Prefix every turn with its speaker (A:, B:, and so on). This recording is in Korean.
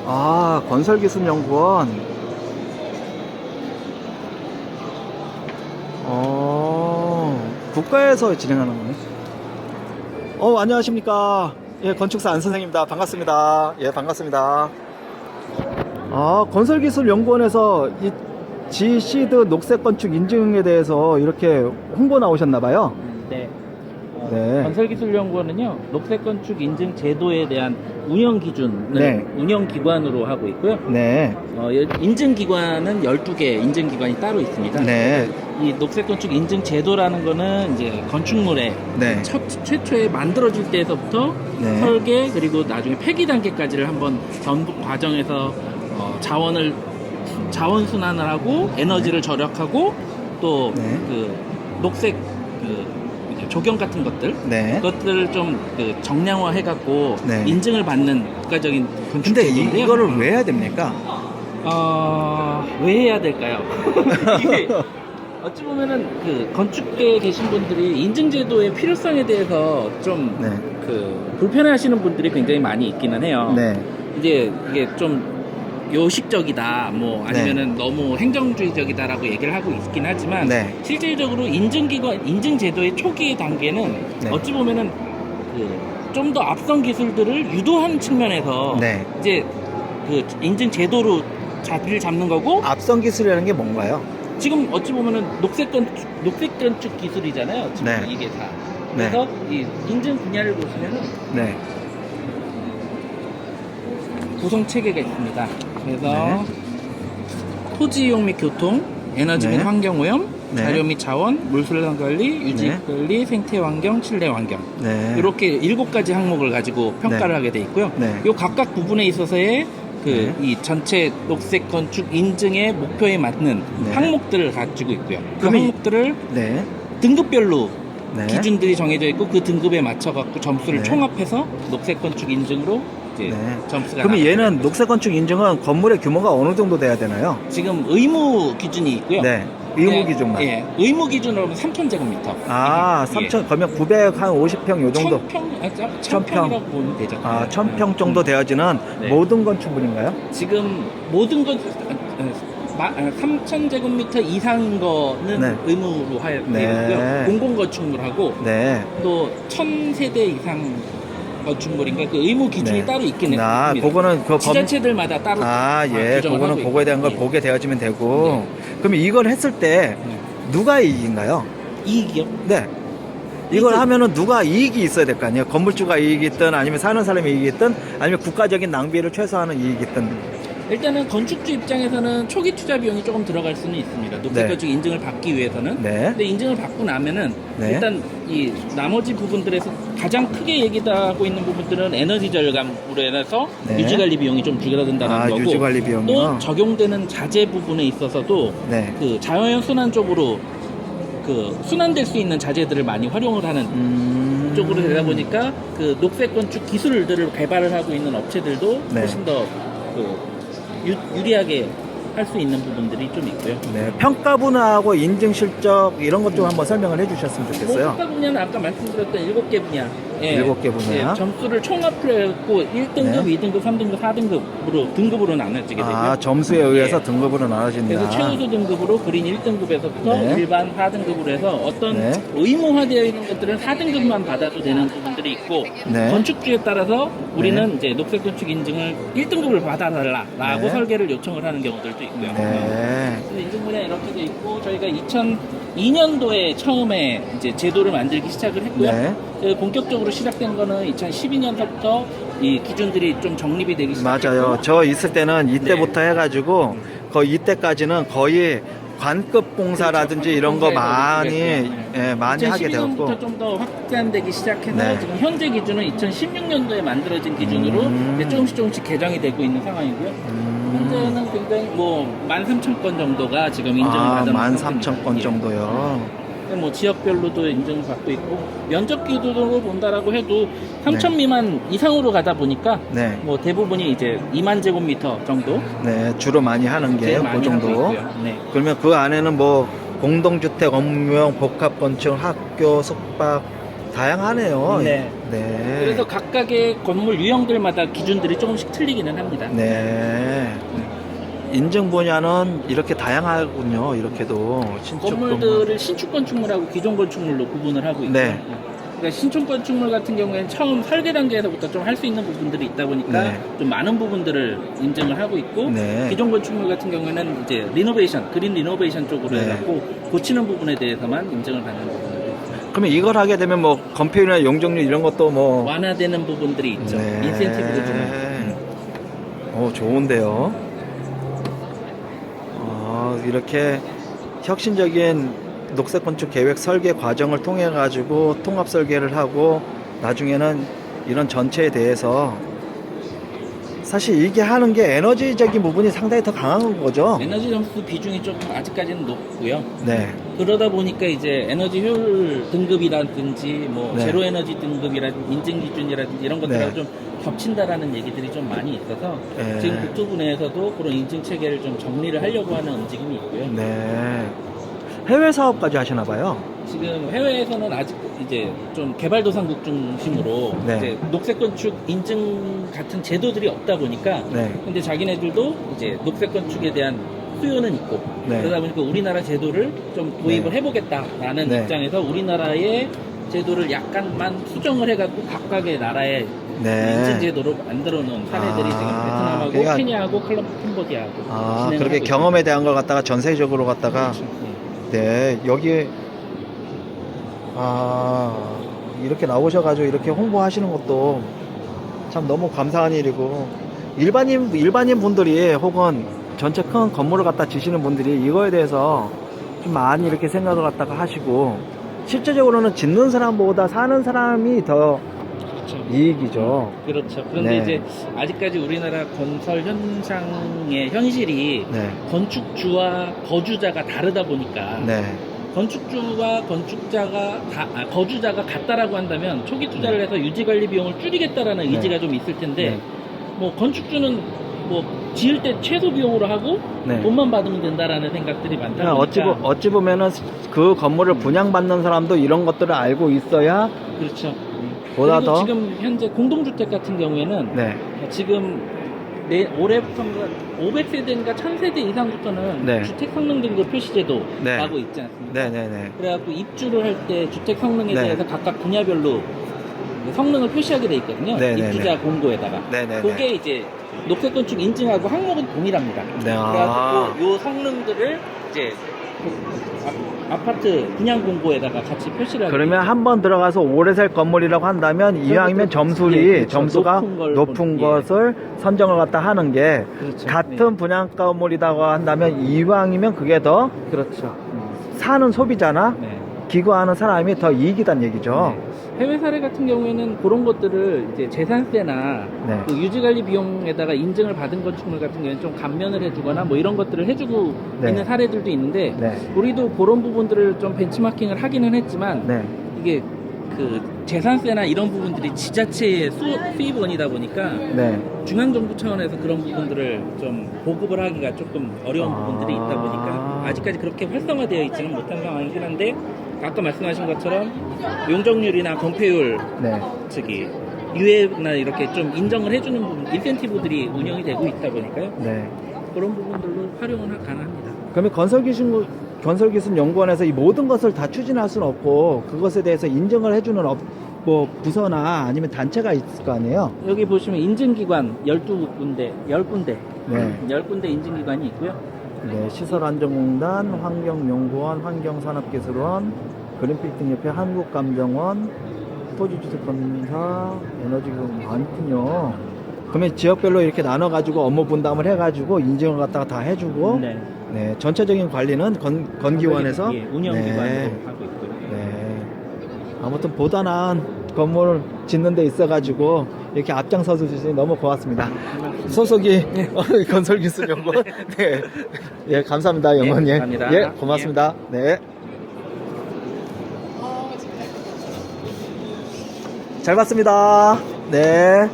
A: 아, 건설기술연구원. 국가에서 진행하는 거네. 안녕하십니까. 예, 건축사 안 선생입니다. 반갑습니다. 예, 반갑습니다. 아, 건설기술연구원에서 이 G시드 녹색건축 인증에 대해서 이렇게 홍보 나오셨나봐요.
B: 네.
A: 네.
B: 건설기술연구원은요, 녹색건축 인증 제도에 대한 운영 기준을
A: 네.
B: 운영 기관으로 하고 있고요.
A: 네.
B: 인증 기관은 12개 인증 기관이 따로 있습니다.
A: 네.
B: 이 녹색건축 인증 제도라는 거는 이제 건축물의
A: 네.
B: 최초에 만들어질 때에서부터
A: 네.
B: 설계 그리고 나중에 폐기 단계까지를 한번 전부 과정에서 자원 순환을 하고 에너지를 절약하고 또
A: 네.
B: 그 녹색 이렇게 조경 같은 것들
A: 네.
B: 그것들을 좀 정량화 해갖고
A: 네.
B: 인증을 받는 국가적인 건축
A: 근데
B: 제도인데요.
A: 이거를 왜 해야 됩니까?
B: 왜 해야 될까요? 이게 어찌 보면은 그 건축계에 계신 분들이 인증제도의 필요성에 대해서 좀
A: 네.
B: 불편해하시는 분들이 굉장히 많이 있기는 해요.
A: 네.
B: 이제 이게 좀 요식적이다, 뭐 아니면은 너무 행정주의적이다라고 얘기를 하고 있긴 하지만
A: 네.
B: 실질적으로 인증제도의 초기 단계는
A: 네.
B: 어찌 보면은 좀 더 앞선 기술들을 유도하는 측면에서
A: 네.
B: 이제 그 인증제도로 자리를 잡는 거고
A: 앞선 기술이라는 게 뭔가요?
B: 지금 어찌 보면은 녹색 건축 기술이잖아요. 지금
A: 네.
B: 이게 다.
A: 네.
B: 그래서 이 인증 분야를 보시면은
A: 네.
B: 구성 체계가 있습니다. 그래서
A: 네.
B: 토지 이용 및 교통, 에너지 및
A: 네.
B: 환경 오염,
A: 네.
B: 자료 및 자원, 물순환 관리, 유지
A: 네.
B: 관리, 생태 환경, 실내 환경.
A: 네.
B: 이렇게 7가지 항목을 가지고 평가를
A: 네.
B: 하게 돼 있고요.
A: 네.
B: 요 각각 부분에 있어서의
A: 네.
B: 이 전체 녹색 건축 인증의 목표에 맞는
A: 네.
B: 항목들을 가지고 있고요. 그
A: 그럼
B: 항목들을
A: 네.
B: 등급별로
A: 네.
B: 기준들이 정해져 있고 그 등급에 맞춰 갖고 점수를
A: 네.
B: 총합해서 녹색 건축 인증으로 이제
A: 네.
B: 점수가
A: 그럼
B: 나갑니다.
A: 얘는 녹색 건축 인증은 건물의 규모가 어느 정도 돼야 되나요?
B: 지금 의무 기준이 있고요.
A: 네. 의무 기준만.
B: 예, 의무 기준으로 하면 3,000제곱미터.
A: 아, 3천, 그러면 950평 요 정도.
B: 1,000평이라고 보면 되죠.
A: 아, 1000평 정도 돼야지는
B: 네.
A: 모든 건축물인가요?
B: 지금 모든 건 3,000제곱미터 이상인 거는
A: 네.
B: 의무로 하여
A: 네.
B: 되고요. 공공건축물하고
A: 네.
B: 또 1,000세대 이상 건축물인가 그 의무 기준이
A: 네.
B: 따로 있긴
A: 아,
B: 합니다.
A: 그거는 그
B: 지자체들마다 따로
A: 아, 예.
B: 규정을
A: 그거는
B: 하고
A: 보고에 대한 걸
B: 있고.
A: 보게 되어지면 되고. 그럼 이걸 했을 때
B: 네.
A: 누가 이익인가요?
B: 이익이요?
A: 네. 이걸
B: 이익은-
A: 하면은 누가 이익이 있어야 될 거 아니에요? 건물주가 이익이 있든 아니면 사는 사람이 이익이 있든 아니면 국가적인 낭비를 최소화하는 이익이 있든.
B: 일단은 건축주 입장에서는 초기 투자 비용이 조금 들어갈 수는 있습니다. 녹색
A: 네.
B: 건축 인증을 받기 위해서는.
A: 네.
B: 근데 인증을 받고 나면은
A: 네.
B: 일단 이 나머지 부분들에서 가장 크게 얘기하고 있는 부분들은 에너지 절감으로 인해서
A: 네.
B: 유지관리 비용이 좀 줄어든다는
A: 아,
B: 거고
A: 유지관리 비용이요?
B: 또 적용되는 자재 부분에 있어서도
A: 네.
B: 그 자연 순환 쪽으로 그 순환될 수 있는 자재들을 많이 활용을 하는 쪽으로 되다 보니까 그 녹색 건축 기술들을 개발을 하고 있는 업체들도
A: 네.
B: 훨씬 더 유리하게 할 수 있는 부분들이 좀 있고요.
A: 네, 평가분야하고 인증 실적 이런 것 좀 한번 설명을 해주셨으면 좋겠어요.
B: 평가 분야는 아까 말씀드렸던 7개 분야.
A: 7개 분야.
B: 점수를 총합해갖고 1등급,
A: 네.
B: 2등급, 3등급, 4등급으로 등급으로 나눠지게 되고요.
A: 아, 점수에 의해서
B: 네.
A: 등급으로 나눠진다.
B: 그래서 최우수 등급으로 그린 1등급에서부터
A: 네.
B: 일반 4등급으로 해서 어떤
A: 네.
B: 의무화되어 있는 것들은 4등급만 받아도 되는 부분들이 있고
A: 네.
B: 건축주에 따라서 우리는 이제 녹색 건축 인증을 1등급을 받아달라라고
A: 네.
B: 설계를 요청을 하는 경우들도 있고요.
A: 네.
B: 그래서 인증 분야 이렇게 돼 있고 저희가 2002년도에 처음에 이제 제도를 만들기 시작을 했고요.
A: 네.
B: 그 본격적으로 시작된 거는 2012년서부터 이 기준들이 좀 정립이 되기 시작했고
A: 맞아요. 저 있을 때는 이때부터 해가지고 거의 이때까지는 거의 관급 봉사라든지
B: 그렇죠.
A: 이런 거 많이
B: 그랬고요.
A: 예, 많이 하게 되었고.
B: 2012년부터 좀 더 확장되기 시작해서
A: 네.
B: 지금 현재 기준은 2016년도에 만들어진 기준으로 이제 조금씩 개정이 되고 있는 상황이고요. 현재는 굉장히 뭐 13,000건 정도가 지금 인증을
A: 아,
B: 받은
A: 13,000건 정도요.
B: 뭐 지역별로도 인증을 받고 있고 면적 기준으로 본다라고 해도 3,000 미만 이상으로 가다 보니까
A: 네.
B: 뭐 대부분이 이제 2만 제곱미터 정도
A: 네, 주로 많이 하는 게
B: 제일
A: 그
B: 많이 하고
A: 정도.
B: 있고요. 네.
A: 그러면 그 안에는 뭐 공동주택, 업무용, 복합건축, 학교, 숙박 다양하네요.
B: 네.
A: 네.
B: 그래서 각각의 건물 유형들마다 기준들이 조금씩 틀리기는 합니다.
A: 네. 인증 분야는 이렇게 다양하군요. 이렇게도 신축
B: 건물들을 신축 건축물하고 기존 건축물로 구분을 하고 있고,
A: 네.
B: 그러니까 신축 건축물 같은 경우에는 처음 설계 단계에서부터 좀 할 수 있는 부분들이 있다 보니까
A: 네.
B: 좀 많은 부분들을 인증을 하고 있고,
A: 네.
B: 기존 건축물 같은 경우에는 이제 리노베이션, 그린 리노베이션 쪽으로
A: 네.
B: 해갖고 고치는 부분에 대해서만 인증을 받는 부분들이 있어요.
A: 그러면 이걸 하게 되면 뭐 건폐율이나 용적률 이런 것도 뭐
B: 완화되는 부분들이 있죠.
A: 네.
B: 인센티브를 주는.
A: 좋은데요. 이렇게 혁신적인 녹색 건축 계획 설계 과정을 통해 가지고 통합 설계를 하고 나중에는 이런 전체에 대해서 사실 이게 하는 게 에너지적인 부분이 상당히 더 강한 거죠.
B: 에너지 점수 비중이 조금 아직까지는 높고요.
A: 네.
B: 그러다 보니까 이제 에너지 효율 등급이라든지 뭐
A: 네.
B: 제로 에너지 등급이라든지 인증 기준이라든지 이런 것들하고
A: 네.
B: 좀 겹친다라는 얘기들이 좀 많이 있어서
A: 네.
B: 지금 국토부내에서도 그런 인증 체계를 좀 정리를 하려고 하는 움직임이 있고요.
A: 네. 해외 사업까지 하시나 봐요.
B: 지금 해외에서는 아직 이제 좀 개발도상국 중심으로
A: 네.
B: 이제 녹색 건축 인증 같은 제도들이 없다 보니까
A: 네.
B: 근데 자기네들도 이제 녹색 건축에 대한 수요는 있고
A: 네.
B: 그러다 보니까 우리나라 제도를 좀 도입을
A: 네.
B: 해보겠다라는
A: 네.
B: 입장에서 우리나라의 제도를 약간만 수정을 해갖고 각각의 나라의
A: 네.
B: 인증 제도로 만들어 놓은 사례들이 지금 베트남하고
A: 그러니까-
B: 케냐하고 캄보디아하고 진행을
A: 그렇게
B: 하고
A: 경험에 대한 걸 갖다가 전 세계적으로 갖다가
B: 있습니다.
A: 네, 여기 이렇게 나오셔가지고 이렇게 홍보하시는 것도 참 너무 감사한 일이고 일반인 분들이 혹은 전체 큰 건물을 갖다 지시는 분들이 이거에 대해서 좀 많이 이렇게 생각을 갖다가 하시고 실제적으로는 짓는 사람보다 사는 사람이 더
B: 그렇죠.
A: 이익이죠.
B: 그렇죠. 그런데
A: 네.
B: 이제 아직까지 우리나라 건설 현장의 현실이
A: 네,
B: 건축주와 거주자가 다르다 보니까
A: 네,
B: 건축주와 거주자가 같다라고 한다면 초기 투자를 해서 유지관리 비용을 줄이겠다라는
A: 네.
B: 의지가 좀 있을 텐데
A: 네.
B: 뭐 건축주는 뭐 지을 때 최소 비용으로 하고
A: 네.
B: 돈만 받으면 된다라는 생각들이 많다 보니까
A: 어찌 보면은 그 건물을 분양받는 사람도 이런 것들을 알고 있어야
B: 그렇죠.
A: 보다
B: 그리고
A: 더
B: 지금 현재 공동주택 같은 경우에는
A: 네,
B: 지금 올해부터인가 500세대인가 1000세대 이상부터는
A: 네.
B: 주택 성능 등급 표시제도
A: 네.
B: 하고 있지 않습니까?
A: 네, 네, 네.
B: 그래갖고 입주를 할 때 주택 성능에
A: 네.
B: 대해서 각각 분야별로 성능을 표시하게 돼 있거든요.
A: 네, 네,
B: 입주자 공고에다가.
A: 네, 네,
B: 그게
A: 네.
B: 이제 녹색 건축 인증하고 항목은 동일합니다.
A: 네,
B: 그래갖고 요 성능들을 이제 아파트 분양 공고에다가 같이 표시를 하게
A: 그러면 한 번 들어가서 오래 살 건물이라고 한다면 이왕이면 점수가
B: 그렇죠.
A: 높은 것을 선정을 갖다 하는 게
B: 그렇죠.
A: 같은 분양 건물이라고 한다면 이왕이면 그게 더
B: 그렇죠.
A: 사는 소비자나
B: 네.
A: 기거하는 사람이 더 이익이란 얘기죠.
B: 네. 해외 사례 같은 경우에는 그런 것들을 이제 재산세나
A: 네.
B: 그 유지관리 비용에다가 인증을 받은 건축물 같은 경우에는 좀 감면을 해주거나 뭐 이런 것들을 해주고
A: 네.
B: 있는 사례들도 있는데
A: 네.
B: 우리도 그런 부분들을 좀 벤치마킹을 하기는 했지만
A: 네.
B: 이게 그 재산세나 이런 부분들이 지자체의 수입원이다 보니까
A: 네.
B: 중앙정부 차원에서 그런 부분들을 좀 보급을 하기가 조금 어려운 부분들이 있다 보니까 아직까지 그렇게 활성화되어 있지는 못한 상황이긴 한데 아까 말씀하신 것처럼 용적률이나 건폐율
A: 네.
B: 유예나 이렇게 좀 인정을 해주는 부분, 인센티브들이 운영이 되고 있다 보니까요.
A: 네.
B: 그런 부분들로 활용은 가능합니다.
A: 그러면 건설기술연구원에서 이 모든 것을 다 추진할 수는 없고 그것에 대해서 인정을 해주는 뭐 부서나 아니면 단체가 있을 거 아니에요?
B: 여기 보시면 인증기관 10군데
A: 네.
B: 10군데 인증기관이 있고요.
A: 네, 시설안전공단, 환경연구원, 환경산업기술원, 그린필딩협회, 한국감정원, 토지주택검사, 에너지기관 많군요. 그러면 지역별로 이렇게 나눠가지고 업무 분담을 해가지고 인증을 갖다가 다 해주고,
B: 네.
A: 네, 전체적인 관리는 건기원에서
B: 예, 운영기관으로
A: 네,
B: 하고 있고요.
A: 네. 아무튼 보다 나은 건물을 짓는 데 있어가지고 이렇게 앞장서 주셔서 너무 고맙습니다. 소속이 건설기술연구원. 네. 예, 감사합니다, 영원님.
B: 감사합니다.
A: 예, 고맙습니다. 네. 잘 봤습니다. 네.